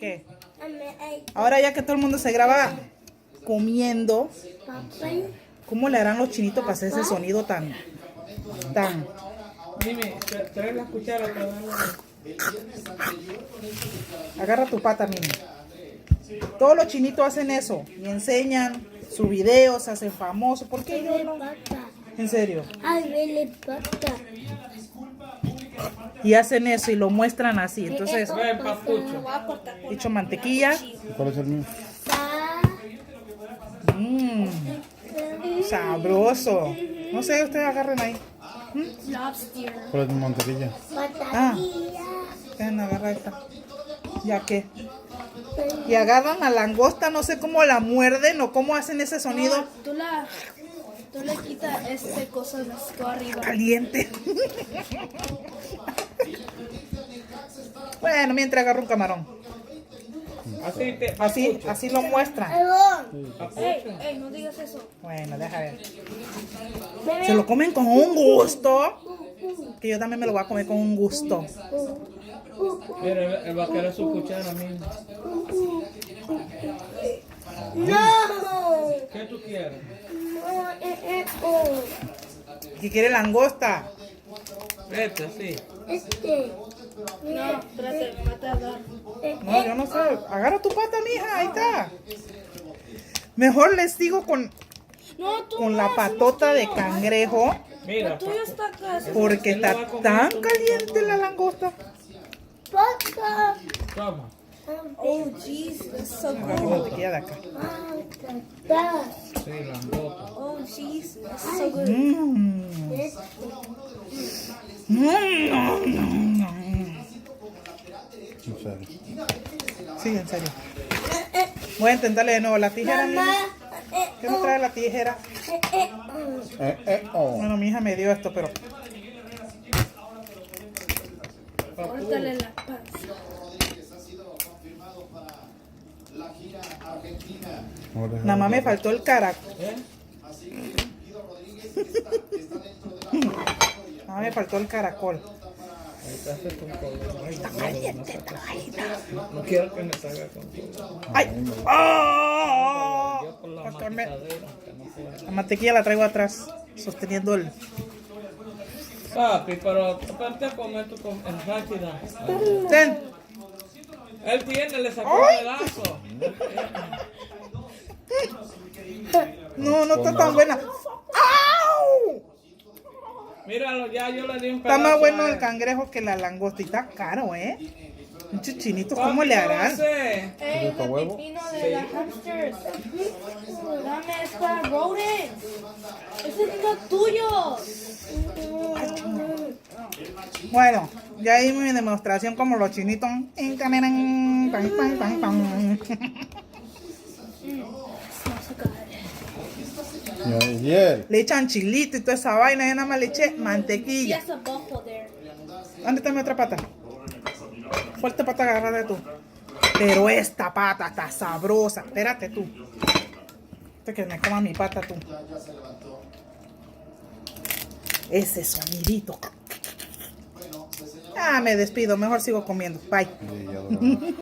¿Qué? Ahora ya que todo el mundo se graba comiendo, ¿cómo le harán los chinitos para hacer ese sonido tan? Dime, trae la cuchara para darle. Agarra tu pata, Mimi. Todos los chinitos hacen eso y enseñan sus videos, se hacen famosos. ¿Por qué yo no? En serio. Y hacen eso y lo muestran así. Entonces, Ven, papucho. dicho mantequilla. ¿Cuál es el mío? Sabroso. No sé, ustedes agarren ahí. ¿Cuál es mi mantequilla? Dejen agarrar esta. Ya que. Y agarran a langosta, no sé cómo la muerden o cómo hacen ese sonido. Tú le quitas cosa de esto arriba. Caliente. Bueno, mientras agarro un camarón. Así lo muestran. Ey, no digas eso. Bueno, deja ver. Se lo comen con un gusto. Que yo también me lo voy a comer con un gusto. Mira, él va a querer su cuchara mismo. No. ¿Qué tú quieres? ¿Qué quiere langosta? Vete, sí. No, espérate, me mata a dar. No, yo no sé. Agarra tu pata, mija. Ahí está. Mejor les digo con la patota de cangrejo. Mira, Tuyo está acá. Porque Él lo está va a comer tan todo. caliente la langosta. toma. Oh, jeez, that's so Agarra good. mantequilla de acá. Sí, langota. Oh, jeez, that's so good. En serio. Sí, en serio. Voy a intentarle de nuevo la tijera. Mimi. ¿Qué me trae la tijera? Bueno, mi hija me dio esto, pero Córtale la panza. nada más me faltó el caracol. ¿Eh? Nada más me faltó el caracol. Ahí te hace con todo. No quiero que me salga con todo. ¡Ay! ¡Ah! Yo por la Pastor, maquitadera, que no puedo. la mantequilla la traigo atrás, sosteniendo el... Papi, pero aparte de comer tú con el rápida. Ten. Él tiene, le sacó un pedazo. No, no está tan buena. ¡Au! Míralo, ya yo le di un Está pedazo. más bueno a el él. cangrejo que la langosta y está caro, ¿eh? Muchos chinitos, Papi, ¿cómo le ¿qué va a harán? hacer? Ey, ¿Rico el huevo? pepino de las hamsters. Dame, es para rodents. Ese no es tuyo. Bueno, ya hice mi demostración como los chinitos. Pan, pan, pan, pan. Y él. Le echan chilito y toda esa vaina. Yo nada más le eché mantequilla. There's a buffalo there. ¿Dónde está mi otra pata? Fuerte pata agarrada tú. Pero esta pata está sabrosa. Espérate tú. Espérate que me coma mi pata tú. Ese sonidito. Me despido. Mejor sigo comiendo. Bye. Y adorable.